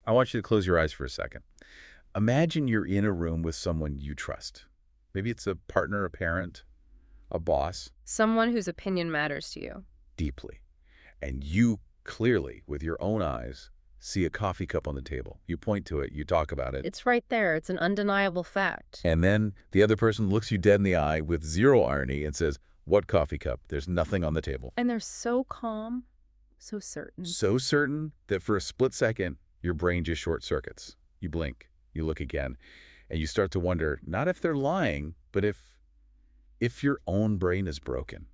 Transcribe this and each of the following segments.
I want you to close your eyes for a second. Imagine you're in a room with someone you trust. Maybe it's a partner, a parent, a boss. Someone whose opinion matters to you. Deeply. And you clearly, with your own eyes, see a coffee cup on the table. You point to it, you talk about it. It's right there. It's an undeniable fact. And then the other person looks you dead in the eye with zero irony and says, "What coffee cup? There's nothing on the table." And they're so calm, so certain. So certain that for a split second, your brain just short circuits. You blink, you look again, and you start to wonder, not if they're lying, but if your own brain is broken.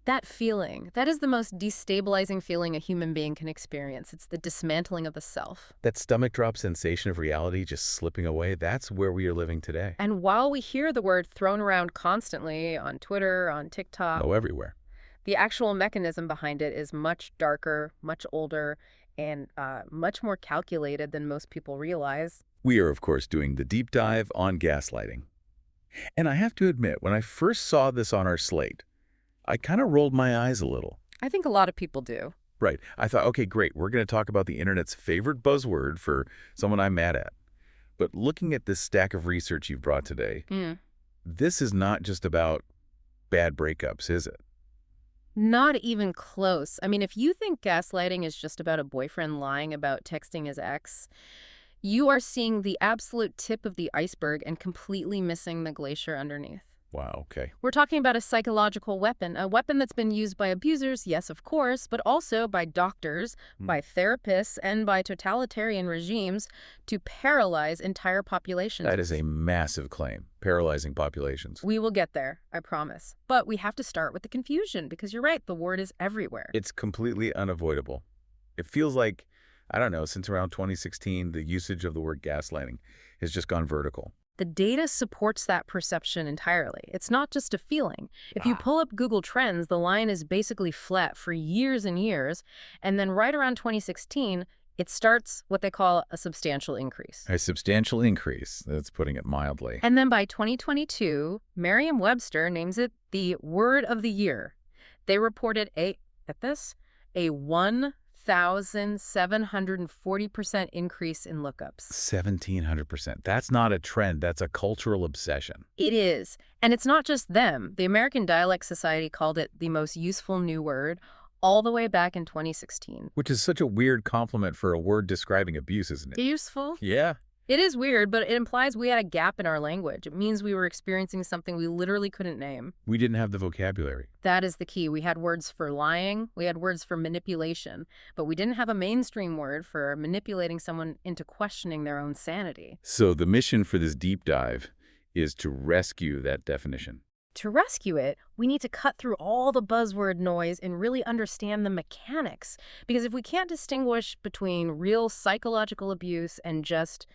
That feeling, that is the most destabilizing feeling a human being can experience. It's the dismantling of the self. That stomach drop sensation of reality just slipping away, that's where we are living today. And while we hear the word thrown around constantly on Twitter, on TikTok, Oh, everywhere. the actual mechanism behind it is much darker, much older, and much more calculated than most people realize. We are, of course, doing the deep dive on gaslighting. And I have to admit, when I first saw this on our slate, I kind of rolled my eyes a little. I think a lot of people do. Right. I thought, okay, great. We're going to talk about the internet's favorite buzzword for someone I'm mad at. But looking at this stack of research you've brought today, this is not just about bad breakups, is it? Not even close. I mean, if you think gaslighting is just about a boyfriend lying about texting his ex, you are seeing the absolute tip of the iceberg and completely missing the glacier underneath. Wow, okay. We're talking about a psychological weapon, a weapon that's been used by abusers, yes, of course, but also by doctors, by therapists, and by totalitarian regimes to paralyze entire populations. That is a massive claim, paralyzing populations. We will get there, I promise. But we have to start with the confusion, because you're right, the word is everywhere. It's completely unavoidable. It feels like, I don't know, since around 2016, the usage of the word gaslighting has just gone vertical. The data supports that perception entirely. It's not just a feeling. If you pull up Google Trends, the line is basically flat for years and years, and then right around 2016, it starts what they call a substantial increase. A substantial increase, that's putting it mildly. And then by 2022, Merriam-Webster names it the word of the year. They reported a 1,740% increase in lookups. 1,700%. That's not a trend. That's a cultural obsession. It is. And it's not just them. The American Dialect Society called it the most useful new word all the way back in 2016. Which is such a weird compliment for a word describing abuse, isn't it? Useful? Yeah. It is weird, but it implies we had a gap in our language. It means we were experiencing something we literally couldn't name. We didn't have the vocabulary. That is the key. We had words for lying, we had words for manipulation, but we didn't have a mainstream word for manipulating someone into questioning their own sanity. So the mission for this deep dive is to rescue that definition. To rescue it, we need to cut through all the buzzword noise and really understand the mechanics. Because if we can't distinguish between real psychological abuse and just,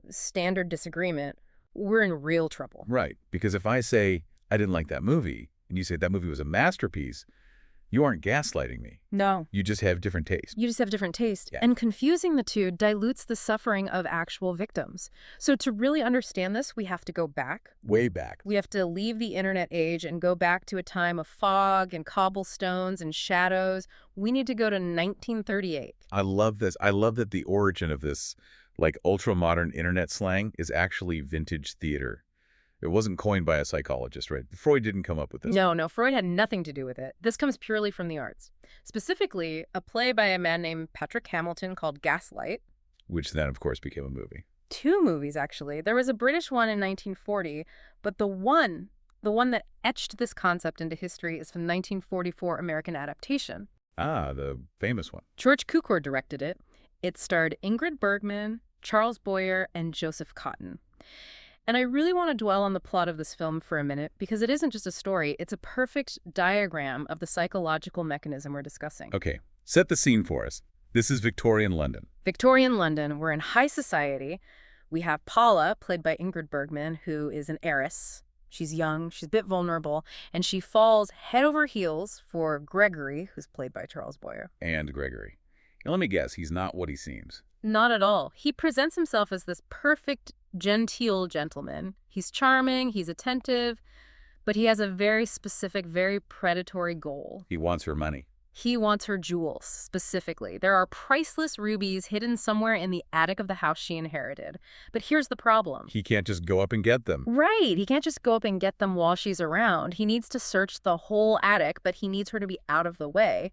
standard disagreement, we're in real trouble. Right. Because if I say, I didn't like that movie, and you say that movie was a masterpiece, you aren't gaslighting me. No. You just have different taste. You just have different taste. Yeah. And confusing the two dilutes the suffering of actual victims. So to really understand this, we have to go back. Way back. We have to leave the internet age and go back to a time of fog and cobblestones and shadows. We need to go to 1938. I love this. I love that the origin of this, ultra-modern internet slang is actually vintage theater. It wasn't coined by a psychologist, right? Freud didn't come up with this. No, Freud had nothing to do with it. This comes purely from the arts. Specifically, a play by a man named Patrick Hamilton called Gaslight. Which then, of course, became a movie. 2 movies, actually. There was a British one in 1940, but the one that etched this concept into history is from the 1944 American adaptation. Ah, the famous one. George Cukor directed it. It starred Ingrid Bergman, Charles Boyer, and Joseph Cotten. And I really want to dwell on the plot of this film for a minute because it isn't just a story, it's a perfect diagram of the psychological mechanism we're discussing. Okay, set the scene for us. This is Victorian London. Victorian London, we're in high society. We have Paula, played by Ingrid Bergman, who is an heiress. She's young, she's a bit vulnerable, and she falls head over heels for Gregory, who's played by Charles Boyer. And Gregory. Now let me guess, he's not what he seems. Not at all. He presents himself as this perfect, genteel gentleman. He's charming, he's attentive, but he has a very specific, very predatory goal. He wants her money. He wants her jewels, specifically. There are priceless rubies hidden somewhere in the attic of the house she inherited. But here's the problem. He can't just go up and get them. Right. He can't just go up and get them while she's around. He needs to search the whole attic, but he needs her to be out of the way.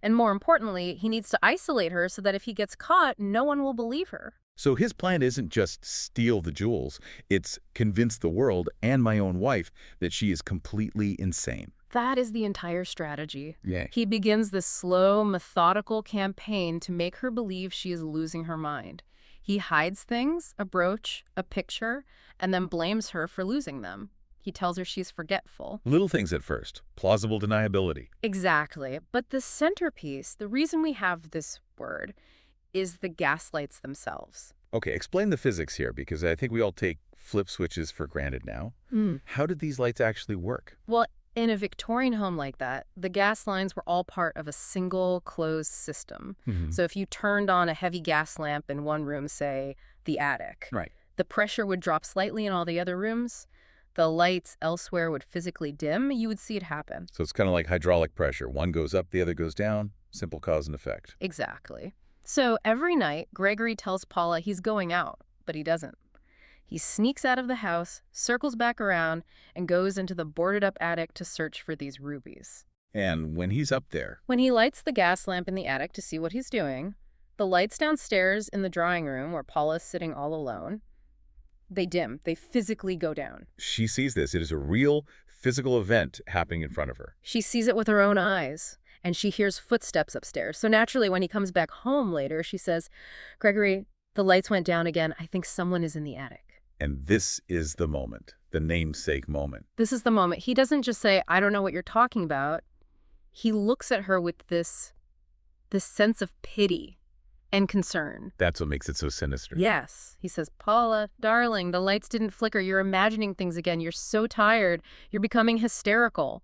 And more importantly, he needs to isolate her so that if he gets caught, no one will believe her. So his plan isn't just steal the jewels, it's convince the world and my own wife that she is completely insane. That is the entire strategy. Yay. He begins this slow, methodical campaign to make her believe she is losing her mind. He hides things, a brooch, a picture, and then blames her for losing them. He tells her she's forgetful. Little things at first. Plausible deniability. Exactly. But the centerpiece, the reason we have this word, is the gaslights themselves. Okay, explain the physics here, because I think we all take flip switches for granted now. How did these lights actually work? Well, in a Victorian home like that, the gas lines were all part of a single closed system. So if you turned on a heavy gas lamp in one room, say the attic, Right. the pressure would drop slightly in all the other rooms. The lights elsewhere would physically dim. You would see it happen. So it's kind of like hydraulic pressure. One goes up, the other goes down. Simple cause and effect. Exactly. So every night, Gregory tells Paula he's going out, but he doesn't. He sneaks out of the house, circles back around, and goes into the boarded-up attic to search for these rubies. And when he's up there, When he lights the gas lamp in the attic to see what he's doing, the lights downstairs in the drawing room where Paula's sitting all alone, they dim. They physically go down. she sees this. It is a real physical event happening in front of her. She sees it with her own eyes, and she hears footsteps upstairs. So naturally, when he comes back home later, she says, "Gregory, the lights went down again. I think someone is in the attic." And this is the moment, the namesake moment. This is the moment. He doesn't just say, "I don't know what you're talking about." He looks at her with this sense of pity and concern. That's what makes it so sinister. Yes. He says, "Paula, darling, the lights didn't flicker. You're imagining things again. You're so tired. You're becoming hysterical."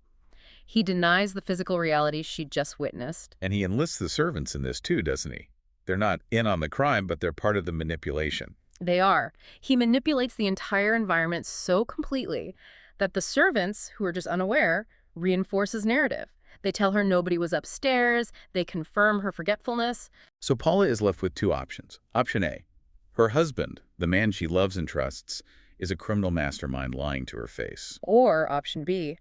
He denies the physical reality she just witnessed. And he enlists the servants in this too, doesn't he? They're not in on the crime, but they're part of the manipulation. They are. He manipulates the entire environment so completely that the servants, who are just unaware, reinforce his narrative. They tell her nobody was upstairs. They confirm her forgetfulness. So Paula is left with two options. Option A, her husband, the man she loves and trusts, is a criminal mastermind lying to her face. Or option B,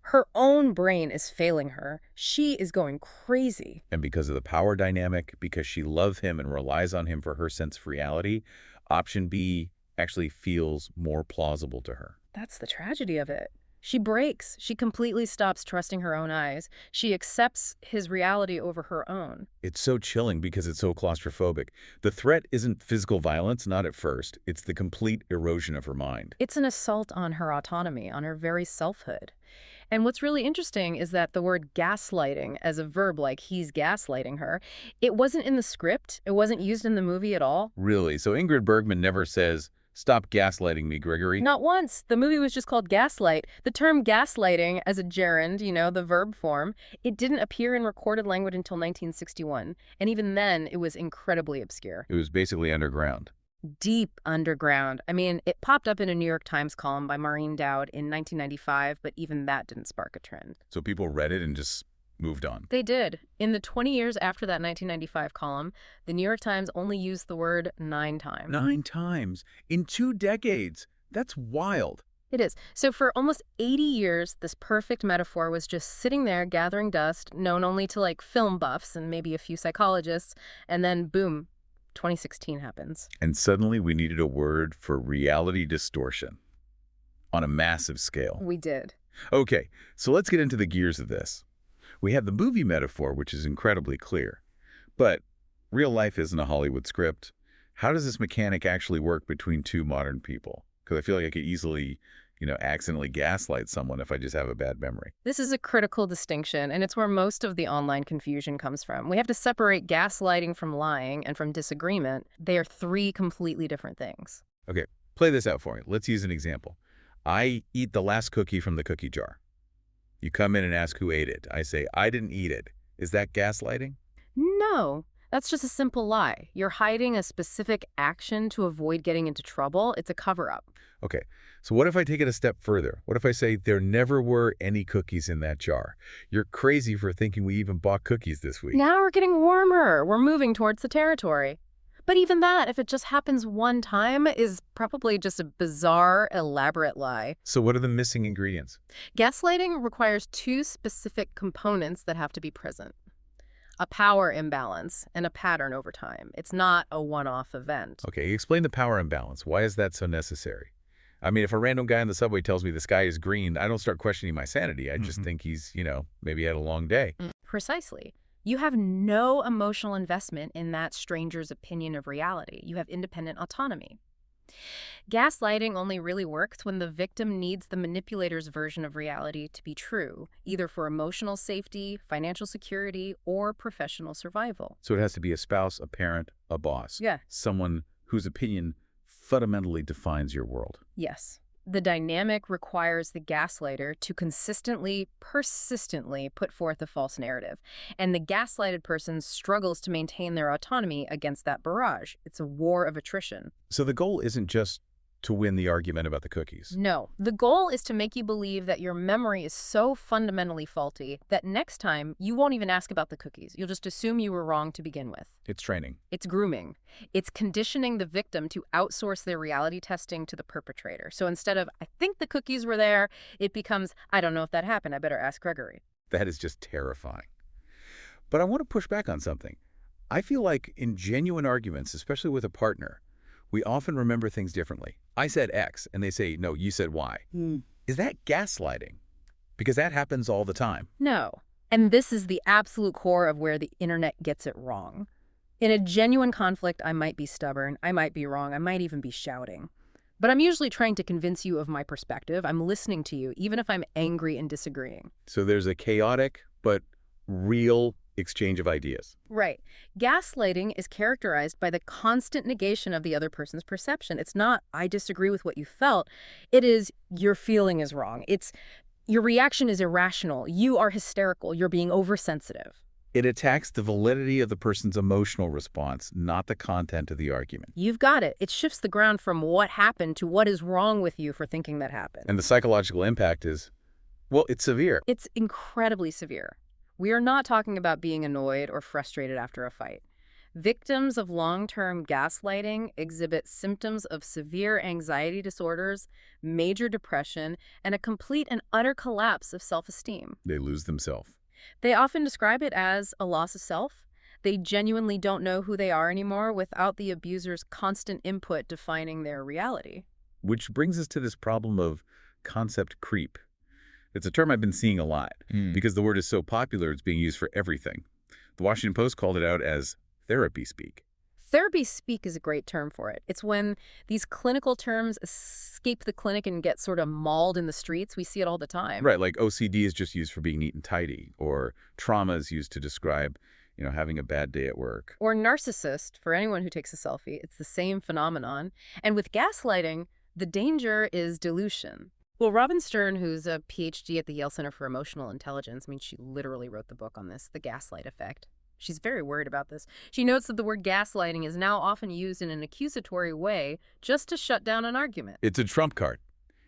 her own brain is failing her. She is going crazy. And because of the power dynamic, because she loves him and relies on him for her sense of reality, option B actually feels more plausible to her. That's the tragedy of it. She breaks. She completely stops trusting her own eyes. She accepts his reality over her own. It's so chilling because it's so claustrophobic. The threat isn't physical violence, not at first. It's the complete erosion of her mind. It's an assault on her autonomy, on her very selfhood. And what's really interesting is that the word gaslighting as a verb, like he's gaslighting her, it wasn't in the script. It wasn't used in the movie at all. Really? So Ingrid Bergman never says, "Stop gaslighting me, Gregory"? Not once. The movie was just called Gaslight. The term gaslighting as a gerund, the verb form, it didn't appear in recorded language until 1961. And even then, it was incredibly obscure. It was basically underground. Deep underground. I mean, it popped up in a New York Times column by Maureen Dowd in 1995, but even that didn't spark a trend. So people read it and just moved on. They did. In the 20 years after that 1995 column, the New York Times only used the word 9 times. 9 times in 2 decades. That's wild. It is. So for almost 80 years, this perfect metaphor was just sitting there gathering dust, known only to film buffs and maybe a few psychologists, and then boom, 2016 happens. And suddenly we needed a word for reality distortion on a massive scale. We did. Okay, so let's get into the gears of this. We have the movie metaphor, which is incredibly clear. But real life isn't a Hollywood script. How does this mechanic actually work between two modern people? Because I feel like I could easily, accidentally gaslight someone if I just have a bad memory. This is a critical distinction, and it's where most of the online confusion comes from. We have to separate gaslighting from lying and from disagreement. They are 3 completely different things. Okay, play this out for me. Let's use an example. I eat the last cookie from the cookie jar. You come in and ask who ate it. I say, "I didn't eat it." Is that gaslighting? No, That's just a simple lie. You're hiding a specific action to avoid getting into trouble. It's a cover-up. Okay, so what if I take it a step further? What if I say there never were any cookies in that jar? You're crazy for thinking we even bought cookies this week. Now we're getting warmer. We're moving towards the territory. But even that, if it just happens one time, is probably just a bizarre, elaborate lie. So what are the missing ingredients? Gaslighting requires two specific components that have to be present: a power imbalance and a pattern over time. It's not a one-off event. Okay, explain the power imbalance. Why is that so necessary? I mean, if a random guy in the subway tells me the sky is green, I don't start questioning my sanity. I just think he's, maybe had a long day. Precisely. You have no emotional investment in that stranger's opinion of reality. You have independent autonomy. Gaslighting only really works when the victim needs the manipulator's version of reality to be true, either for emotional safety, financial security, or professional survival. So it has to be a spouse, a parent, a boss. Yeah. Someone whose opinion fundamentally defines your world. Yes. The dynamic requires the gaslighter to consistently, persistently put forth a false narrative, and the gaslighted person struggles to maintain their autonomy against that barrage. It's a war of attrition. So the goal isn't just to win the argument about the cookies. No. The goal is to make you believe that your memory is so fundamentally faulty that next time you won't even ask about the cookies. You'll just assume you were wrong to begin with. It's training. It's grooming. It's conditioning the victim to outsource their reality testing to the perpetrator. So instead of, I think the cookies were there, it becomes, I don't know if that happened. I better ask Gregory. That is just terrifying. But I want to push back on something. I feel like in genuine arguments, especially with a partner, we often remember things differently. I said X, and they say, no, you said Y. Is that gaslighting? Because that happens all the time. No. And this is the absolute core of where the internet gets it wrong. In a genuine conflict, I might be stubborn, I might be wrong, I might even be shouting. But I'm usually trying to convince you of my perspective. I'm listening to you, even if I'm angry and disagreeing. So there's a chaotic but real exchange of ideas. Right. Gaslighting is characterized by the constant negation of the other person's perception. It's not, I disagree with what you felt. It is, your feeling is wrong. It's, your reaction is irrational. You are hysterical. You're being oversensitive. It attacks the validity of the person's emotional response, not the content of the argument. You've got it. It shifts the ground from what happened to what is wrong with you for thinking that happened. And the psychological impact is, well, it's severe. It's incredibly severe. We are not talking about being annoyed or frustrated after a fight. Victims of long-term gaslighting exhibit symptoms of severe anxiety disorders, major depression, and a complete and utter collapse of self-esteem. They lose themselves. They often describe it as a loss of self. They genuinely don't know who they are anymore without the abuser's constant input defining their reality. Which brings us to this problem of concept creep. It's a term I've been seeing a lot because the word is so popular it's being used for everything. The Washington Post called it out as therapy speak. Therapy speak is a great term for it. It's when these clinical terms escape the clinic and get sort of mauled in the streets. We see it all the time. Right, like OCD is just used for being neat and tidy, or trauma is used to describe, having a bad day at work. Or narcissist, for anyone who takes a selfie. It's the same phenomenon. And with gaslighting, the danger is dilution. Well, Robin Stern, who's a PhD at the Yale Center for Emotional Intelligence, she literally wrote the book on this, The Gaslight Effect. She's very worried about this. She notes that the word gaslighting is now often used in an accusatory way just to shut down an argument. It's a trump card.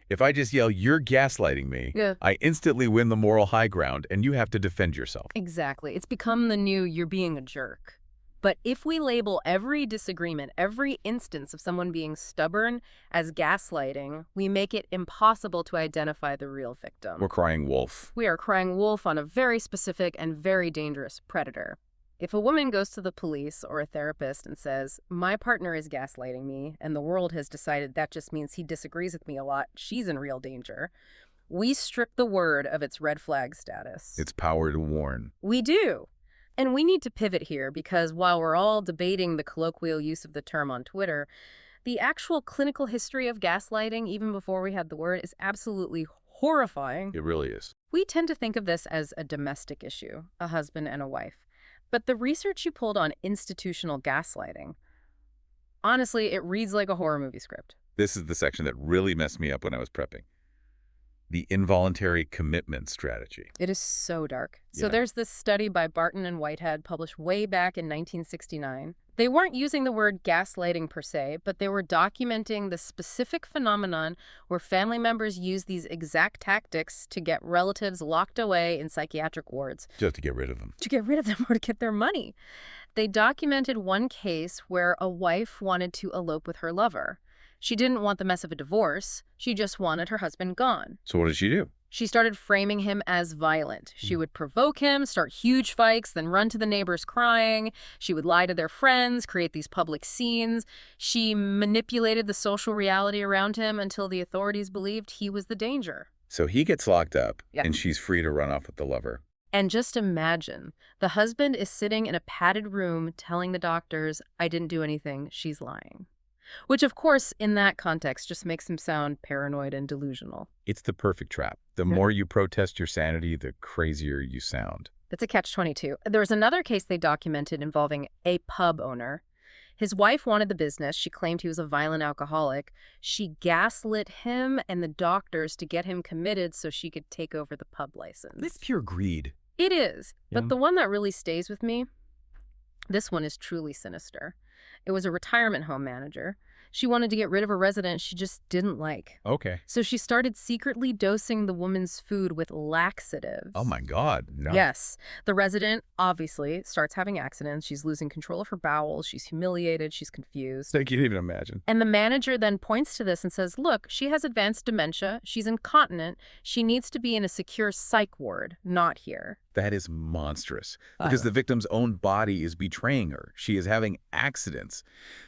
If I just yell, you're gaslighting me, I instantly win the moral high ground, and you have to defend yourself. Exactly. It's become the new, you're being a jerk. But if we label every disagreement, every instance of someone being stubborn as gaslighting, we make it impossible to identify the real victim. We're crying wolf. We are crying wolf on a very specific and very dangerous predator. If a woman goes to the police or a therapist and says, my partner is gaslighting me, and the world has decided that just means he disagrees with me a lot, she's in real danger, we strip the word of its red flag status. Its power to warn. We do. And we need to pivot here because while we're all debating the colloquial use of the term on Twitter, the actual clinical history of gaslighting, even before we had the word, is absolutely horrifying. It really is. We tend to think of this as a domestic issue, a husband and a wife. But the research you pulled on institutional gaslighting, honestly, it reads like a horror movie script. This is the section that really messed me up when I was prepping. The involuntary commitment strategy. It is so dark. So Yeah. there's this study by Barton and Whitehead published way back in 1969. They weren't using the word gaslighting per se, but they were documenting the specific phenomenon where family members use these exact tactics to get relatives locked away in psychiatric wards. Just to get rid of them. To get rid of them or to get their money. They documented one case where a wife wanted to elope with her lover. She didn't want the mess of a divorce. She just wanted her husband gone. So what did she do? She started framing him as violent. She would provoke him, start huge fights, then run to the neighbors crying. She would lie to their friends, create these public scenes. She manipulated the social reality around him until the authorities believed he was the danger. So he gets locked up, Yeah. and she's free to run off with the lover. And just imagine, the husband is sitting in a padded room telling the doctors, I didn't do anything, she's lying. Which, of course, in that context, just makes him sound paranoid and delusional. It's the perfect trap. The more you protest your sanity, the crazier you sound. That's a catch-22. There was another case they documented involving a pub owner. His wife wanted the business. She claimed he was a violent alcoholic. She gaslit him and the doctors to get him committed so she could take over the pub license. It's pure greed. It is. Yeah. But the one that really stays with me, this one is truly sinister. It was a retirement home manager. She wanted to get rid of a resident she just didn't like. Okay. So she started secretly dosing the woman's food with laxatives. Oh, my God. No. Yes. The resident, obviously, starts having accidents. She's losing control of her bowels. She's humiliated. She's confused. I can't even imagine. And the manager then points to this and says, look, she has advanced dementia. She's incontinent. She needs to be in a secure psych ward, not here. That is monstrous because the victim's own body is betraying her. She is having accidents.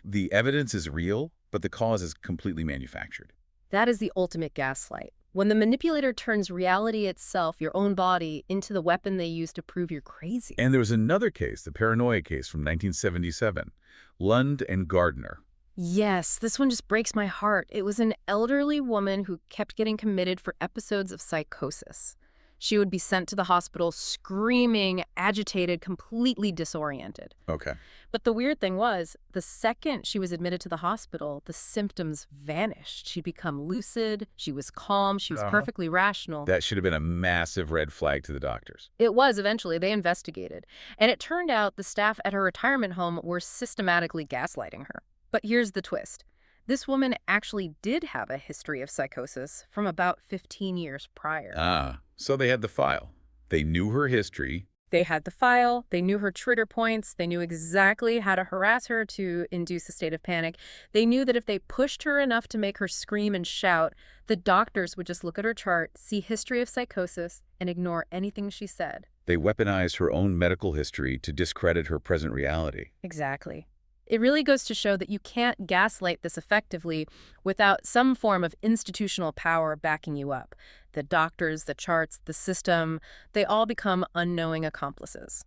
The evidence is real, but the cause is completely manufactured. That is the ultimate gaslight. When the manipulator turns reality itself, your own body, into the weapon they use to prove you're crazy. And there was another case, the paranoia case from 1977, Lund and Gardner. Yes, this one just breaks my heart. It was an elderly woman who kept getting committed for episodes of psychosis. She would be sent to the hospital screaming, agitated, completely disoriented. Okay. But the weird thing was, the second she was admitted to the hospital, the symptoms vanished. She'd become lucid, she was calm, she was perfectly rational. That should have been a massive red flag to the doctors. It was eventually. They investigated. And it turned out the staff at her retirement home were systematically gaslighting her. But here's the twist. This woman actually did have a history of psychosis from about 15 years prior. Ah, so they had the file. They knew her history. They had the file, they knew her trigger points, they knew exactly how to harass her to induce a state of panic. They knew that if they pushed her enough to make her scream and shout, the doctors would just look at her chart, see history of psychosis, and ignore anything she said. They weaponized her own medical history to discredit her present reality. Exactly. It really goes to show that you can't gaslight this effectively without some form of institutional power backing you up. The doctors, the charts, the system, they all become unknowing accomplices.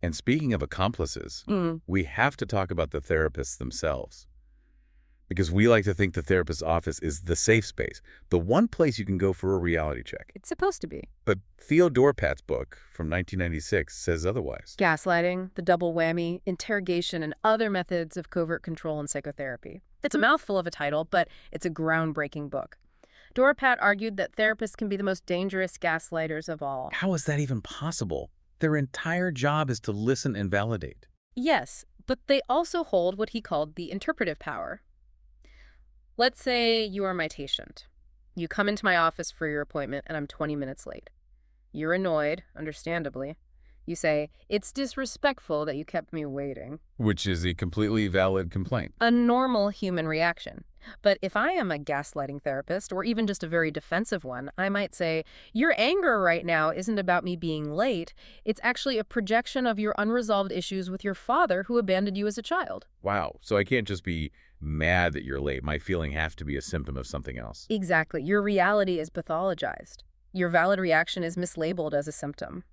And speaking of accomplices, we have to talk about the therapists themselves. Because we like to think the therapist's office is the safe space, the one place you can go for a reality check. It's supposed to be. But Theo Dorpat's book from 1996 says otherwise. Gaslighting, the double whammy, interrogation, and other methods of covert control in psychotherapy. It's a mouthful of a title, but it's a groundbreaking book. Dorpat argued that therapists can be the most dangerous gaslighters of all. How is that even possible? Their entire job is to listen and validate. Yes, but they also hold what he called the interpretive power. Let's say you are my patient. You come into my office for your appointment and I'm 20 minutes late. You're annoyed, understandably. You say, it's disrespectful that you kept me waiting. Which is a completely valid complaint. A normal human reaction. But if I am a gaslighting therapist, or even just a very defensive one, I might say, your anger right now isn't about me being late. It's actually a projection of your unresolved issues with your father who abandoned you as a child. Wow. So I can't just be mad that you're late. My feeling has to be a symptom of something else. Exactly. Your reality is pathologized. Your valid reaction is mislabeled as a symptom.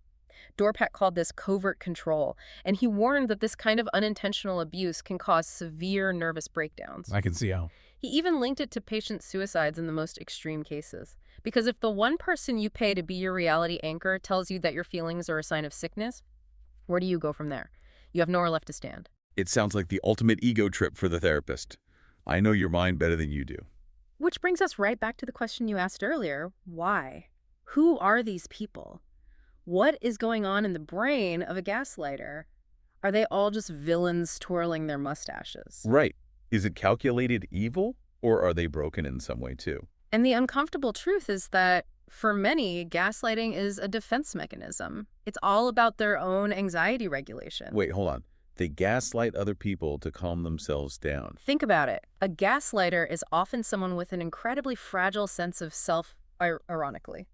Dorpat called this covert control, and he warned that this kind of unintentional abuse can cause severe nervous breakdowns. I can see how. He even linked it to patient suicides in the most extreme cases. Because if the one person you pay to be your reality anchor tells you that your feelings are a sign of sickness, where do you go from there? You have nowhere left to stand. It sounds like the ultimate ego trip for the therapist. I know your mind better than you do. Which brings us right back to the question you asked earlier. Why? Who are these people? What is going on in the brain of a gaslighter? Are they all just villains twirling their mustaches? Right. Is it calculated evil, or are they broken in some way too? And the uncomfortable truth is that for many, gaslighting is a defense mechanism. It's all about their own anxiety regulation. Wait, hold on. They gaslight other people to calm themselves down. Think about it. A gaslighter is often someone with an incredibly fragile sense of self, ironically.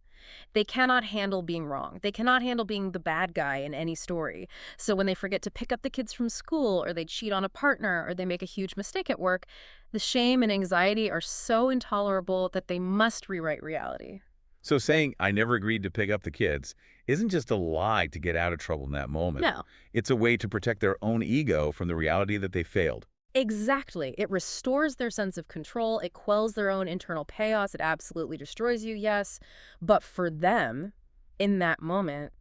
They cannot handle being wrong. They cannot handle being the bad guy in any story. So when they forget to pick up the kids from school, or they cheat on a partner, or they make a huge mistake at work, the shame and anxiety are so intolerable that they must rewrite reality. So saying, I never agreed to pick up the kids, isn't just a lie to get out of trouble in that moment. No. It's a way to protect their own ego from the reality that they failed. Exactly. It restores their sense of control. It quells their own internal chaos. It absolutely destroys you, yes. But for them, in that moment,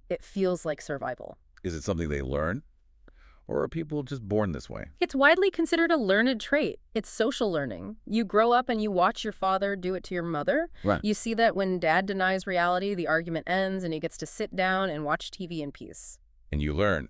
it feels like survival. Is it something they learn? Or are people just born this way? It's widely considered a learned trait. It's social learning. You grow up and you watch your father do it to your mother. Right. You see that when dad denies reality, the argument ends and he gets to sit down and watch TV in peace. And you learn,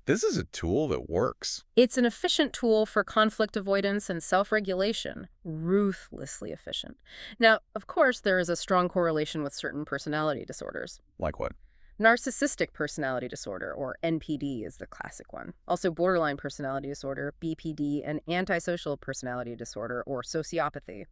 this is a tool that works. It's an efficient tool for conflict avoidance and self-regulation, ruthlessly efficient. Now, of course, there is a strong correlation with certain personality disorders. Like what? Narcissistic personality disorder, or NPD, is the classic one. Also borderline personality disorder, BPD, and antisocial personality disorder, or sociopathy.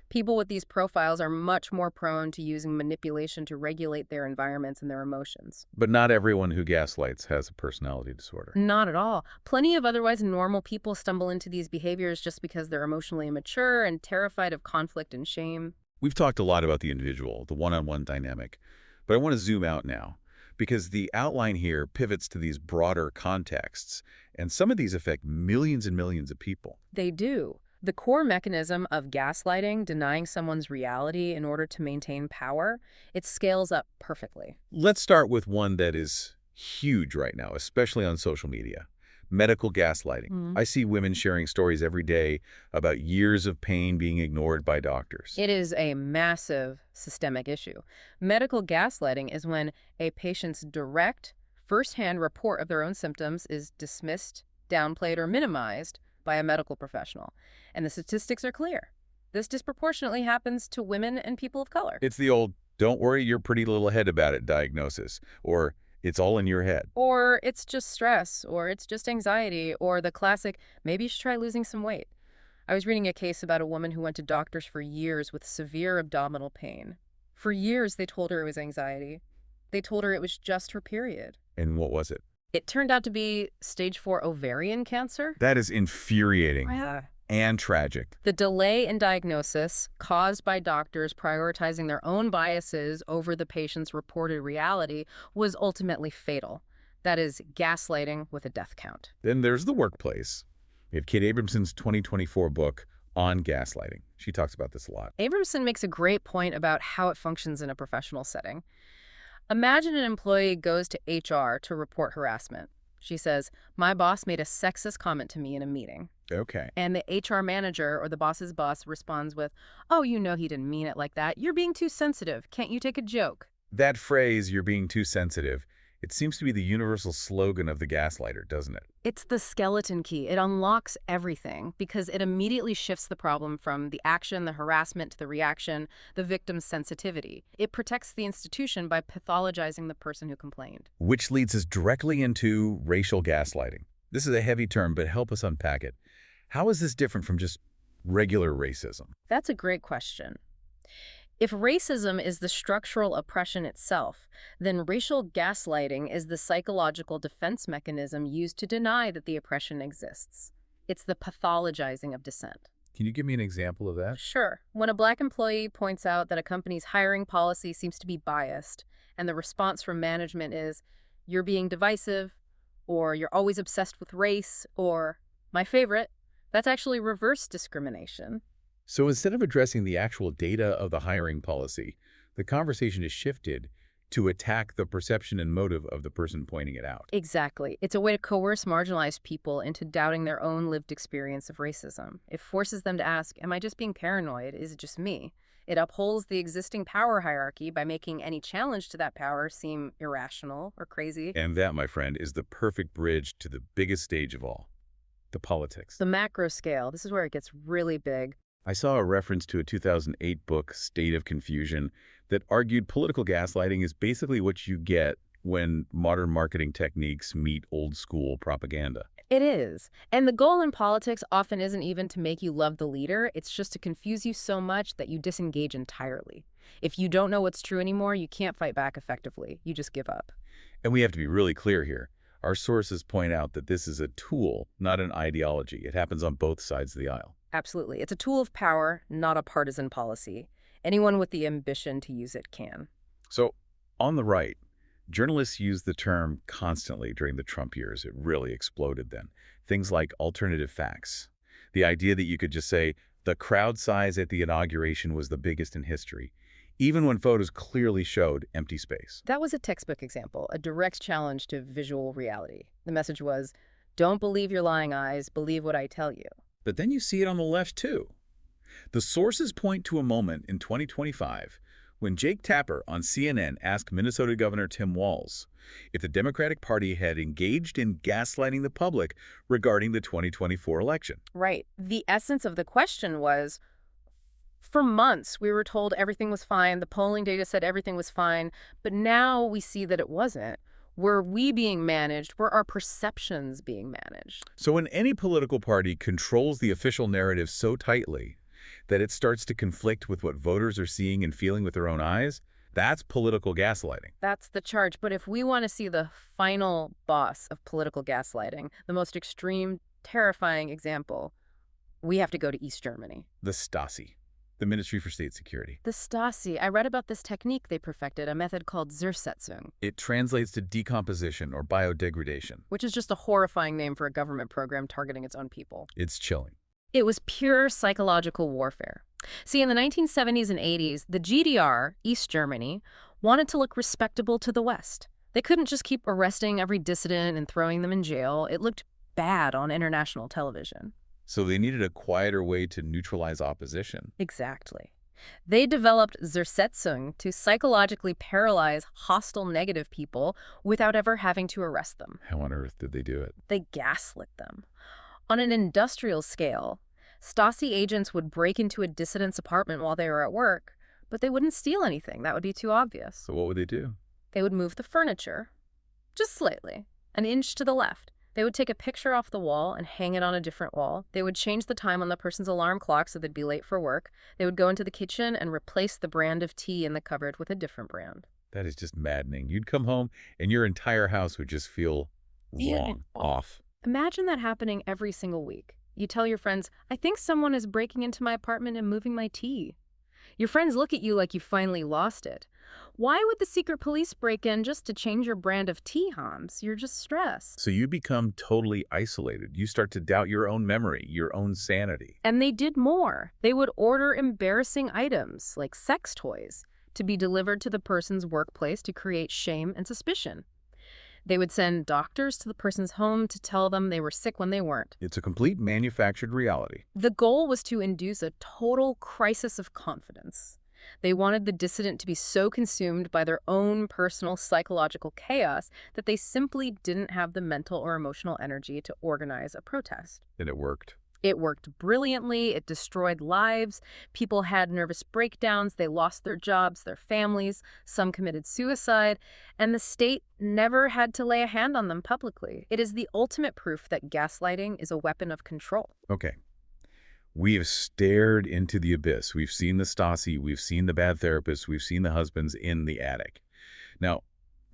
People with these profiles are much more prone to using manipulation to regulate their environments and their emotions. But not everyone who gaslights has a personality disorder. Not at all. Plenty of otherwise normal people stumble into these behaviors just because they're emotionally immature and terrified of conflict and shame. We've talked a lot about the individual, the one-on-one dynamic, but I want to zoom out now, because the outline here pivots to these broader contexts, and some of these affect millions and millions of people. They do. The core mechanism of gaslighting, denying someone's reality in order to maintain power, it scales up perfectly. Let's start with one that is huge right now, especially on social media. Medical gaslighting. I see women sharing stories every day about years of pain being ignored by doctors. It is a massive systemic issue. Medical gaslighting is when a patient's direct, firsthand report of their own symptoms is dismissed, downplayed, or minimized by a medical professional. And the statistics are clear. This disproportionately happens to women and people of color. It's the old, don't worry your pretty little head about it diagnosis, or it's all in your head. Or it's just stress, or it's just anxiety, or the classic, maybe you should try losing some weight. I was reading a case about a woman who went to doctors for years with severe abdominal pain. For years, they told her it was anxiety. They told her it was just her period. And what was it? It turned out to be stage 4 ovarian cancer. That is infuriating and tragic. The delay in diagnosis, caused by doctors prioritizing their own biases over the patient's reported reality, was ultimately fatal. That is gaslighting with a death count. Then there's the workplace. We have Kate Abramson's 2024 book on gaslighting. She talks about this a lot. Abramson makes a great point about how it functions in a professional setting. Imagine an employee goes to HR to report harassment. She says, my boss made a sexist comment to me in a meeting. Okay. And the HR manager or the boss's boss responds with, oh, you know he didn't mean it like that. You're being too sensitive. Can't you take a joke? That phrase, you're being too sensitive, it seems to be the universal slogan of the gaslighter, doesn't it? It's the skeleton key. It unlocks everything because it immediately shifts the problem from the action, the harassment, to the reaction, the victim's sensitivity. It protects the institution by pathologizing the person who complained. Which leads us directly into racial gaslighting. This is a heavy term, but help us unpack it. How is this different from just regular racism? That's a great question. If racism is the structural oppression itself, then racial gaslighting is the psychological defense mechanism used to deny that the oppression exists. It's the pathologizing of dissent. Can you give me an example of that? Sure. When a Black employee points out that a company's hiring policy seems to be biased, and the response from management is, you're being divisive, or you're always obsessed with race, or, my favorite, that's actually reverse discrimination. So instead of addressing the actual data of the hiring policy, the conversation is shifted to attack the perception and motive of the person pointing it out. Exactly. It's a way to coerce marginalized people into doubting their own lived experience of racism. It forces them to ask, am I just being paranoid? Is it just me? It upholds the existing power hierarchy by making any challenge to that power seem irrational or crazy. And that, my friend, is the perfect bridge to the biggest stage of all, the politics. The macro scale, this is where it gets really big. I saw a reference to a 2008 book, State of Confusion, that argued political gaslighting is basically what you get when modern marketing techniques meet old-school propaganda. It is. And the goal in politics often isn't even to make you love the leader. It's just to confuse you so much that you disengage entirely. If you don't know what's true anymore, you can't fight back effectively. You just give up. And we have to be really clear here. Our sources point out that this is a tool, not an ideology. It happens on both sides of the aisle. Absolutely. It's a tool of power, not a partisan policy. Anyone with the ambition to use it can. So, on the right, journalists used the term constantly during the Trump years. It really exploded then. Things like alternative facts. The idea that you could just say, the crowd size at the inauguration was the biggest in history, even when photos clearly showed empty space. That was a textbook example, a direct challenge to visual reality. The message was, don't believe your lying eyes, believe what I tell you. But then you see it on the left, too. The sources point to a moment in 2025 when Jake Tapper on CNN asked Minnesota Governor Tim Walz if the Democratic Party had engaged in gaslighting the public regarding the 2024 election. Right. The essence of the question was, for months, we were told everything was fine. The polling data said everything was fine. But now we see that it wasn't. Were we being managed? Were our perceptions being managed? So when any political party controls the official narrative so tightly that it starts to conflict with what voters are seeing and feeling with their own eyes, that's political gaslighting. That's the charge. But if we want to see the final boss of political gaslighting, the most extreme, terrifying example, we have to go to East Germany. The Stasi, the Ministry for State Security. The Stasi. I read about this technique they perfected, a method called Zersetzung. It translates to decomposition or biodegradation. Which is just a horrifying name for a government program targeting its own people. It's chilling. It was pure psychological warfare. See, in the 1970s and 80s, the GDR, East Germany, wanted to look respectable to the West. They couldn't just keep arresting every dissident and throwing them in jail. It looked bad on international television. So they needed a quieter way to neutralize opposition. Exactly. They developed Zersetzung to psychologically paralyze hostile negative people without ever having to arrest them. How on earth did they do it? They gaslit them. On an industrial scale, Stasi agents would break into a dissident's apartment while they were at work, but they wouldn't steal anything. That would be too obvious. So what would they do? They would move the furniture, just slightly, an inch to the left. They would take a picture off the wall and hang it on a different wall. They would change the time on the person's alarm clock so they'd be late for work. They would go into the kitchen and replace the brand of tea in the cupboard with a different brand. That is just maddening. You'd come home and your entire house would just feel wrong, off. Imagine that happening every single week. You tell your friends, I think someone is breaking into my apartment and moving my tea. Your friends look at you like you finally lost it. Why would the secret police break in just to change your brand of tea, Hans? You're just stressed. So you become totally isolated. You start to doubt your own memory, your own sanity. And they did more. They would order embarrassing items, like sex toys, to be delivered to the person's workplace to create shame and suspicion. They would send doctors to the person's home to tell them they were sick when they weren't. It's a complete manufactured reality. The goal was to induce a total crisis of confidence. They wanted the dissident to be so consumed by their own personal psychological chaos that they simply didn't have the mental or emotional energy to organize a protest. And it worked. It worked brilliantly. It destroyed lives. People had nervous breakdowns. They lost their jobs, their families. Some committed suicide. And the state never had to lay a hand on them publicly. It is the ultimate proof that gaslighting is a weapon of control. Okay. We have stared into the abyss. We've seen the Stasi. We've seen the bad therapists. We've seen the husbands in the attic. Now,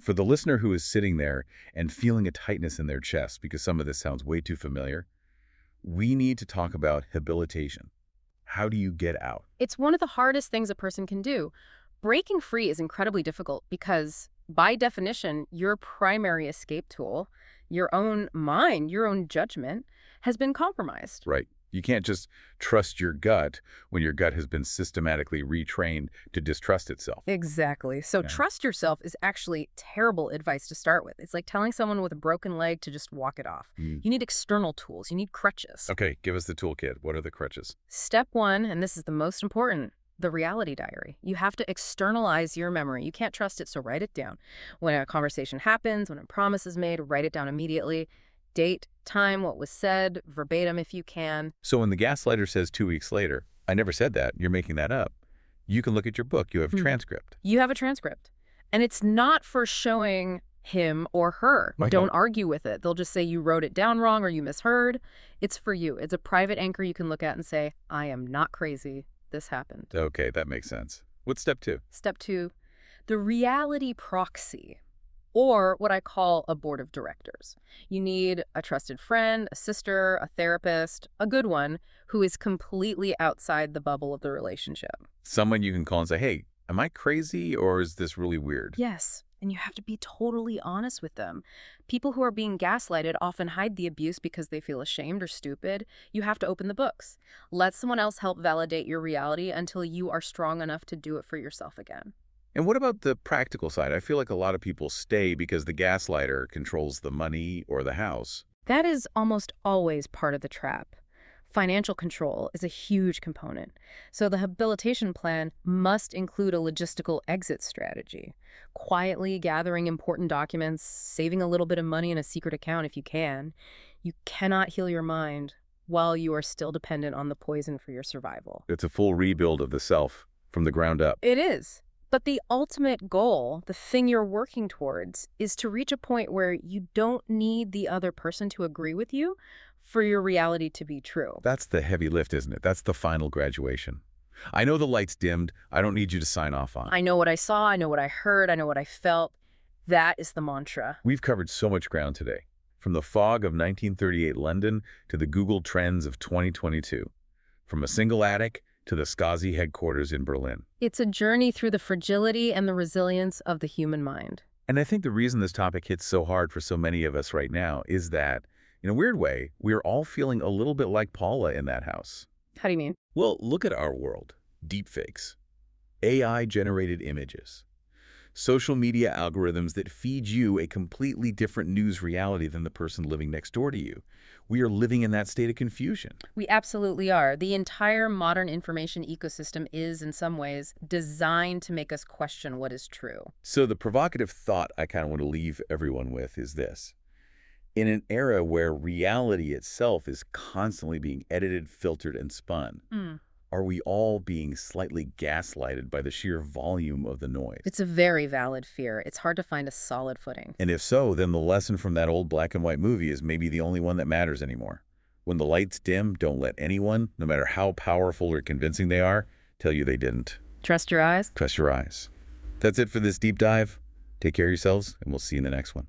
for the listener who is sitting there and feeling a tightness in their chest because some of this sounds way too familiar, we need to talk about habilitation. How do you get out? It's one of the hardest things a person can do. Breaking free is incredibly difficult because, by definition, your primary escape tool, your own mind, your own judgment, has been compromised. Right. You can't just trust your gut when your gut has been systematically retrained to distrust itself. Exactly. So Yeah. trust yourself is actually terrible advice to start with. It's like telling someone with a broken leg to just walk it off. Mm. You need external tools. You need crutches. Okay, give us the toolkit. What are the crutches? Step one, and this is the most important, the reality diary. You have to externalize your memory. You can't trust it, so write it down. When a conversation happens, when a promise is made, write it down immediately. Date, time, what was said, verbatim if you can. So when the gaslighter says 2 weeks later, I never said that, you're making that up, you can look at your book. You have transcript. You have a transcript. And it's not for showing him or her. Don't argue with it. They'll just say you wrote it down wrong or you misheard. It's for you. It's a private anchor you can look at and say, I am not crazy. This happened. Okay, that makes sense. What's step 2? Step 2, the reality proxy, or what I call a board of directors. You need a trusted friend, a sister, a therapist, a good one, who is completely outside the bubble of the relationship. Someone you can call and say, hey, am I crazy or is this really weird? Yes, and you have to be totally honest with them. People who are being gaslighted often hide the abuse because they feel ashamed or stupid. You have to open the books. Let someone else help validate your reality until you are strong enough to do it for yourself again. And what about the practical side? I feel like a lot of people stay because the gaslighter controls the money or the house. That is almost always part of the trap. Financial control is a huge component. So the habilitation plan must include a logistical exit strategy. Quietly gathering important documents, saving a little bit of money in a secret account if you can. You cannot heal your mind while you are still dependent on the poison for your survival. It's a full rebuild of the self from the ground up. It is. But the ultimate goal, the thing you're working towards, is to reach a point where you don't need the other person to agree with you for your reality to be true. That's the heavy lift, isn't it? That's the final graduation. I know the light's dimmed. I don't need you to sign off on it. I know what I saw, I know what I heard, I know what I felt. That is the mantra. We've covered so much ground today, from the fog of 1938 London to the Google trends of 2022, from a single attic to the Stasi headquarters in Berlin. It's a journey through the fragility and the resilience of the human mind. And I think the reason this topic hits so hard for so many of us right now is that, in a weird way, we're all feeling a little bit like Paula in that house. How do you mean? Well, look at our world. Deepfakes, AI-generated images, social media algorithms that feed you a completely different news reality than the person living next door to you. We are living in that state of confusion. We absolutely are. The entire modern information ecosystem is, in some ways, designed to make us question what is true. So the provocative thought I kind of want to leave everyone with is this. In an era where reality itself is constantly being edited, filtered, and spun, are we all being slightly gaslighted by the sheer volume of the noise? It's a very valid fear. It's hard to find a solid footing. And if so, then the lesson from that old black and white movie is maybe the only one that matters anymore. When the lights dim, don't let anyone, no matter how powerful or convincing they are, tell you they didn't. Trust your eyes? Trust your eyes. That's it for this deep dive. Take care of yourselves, and we'll see you in the next one.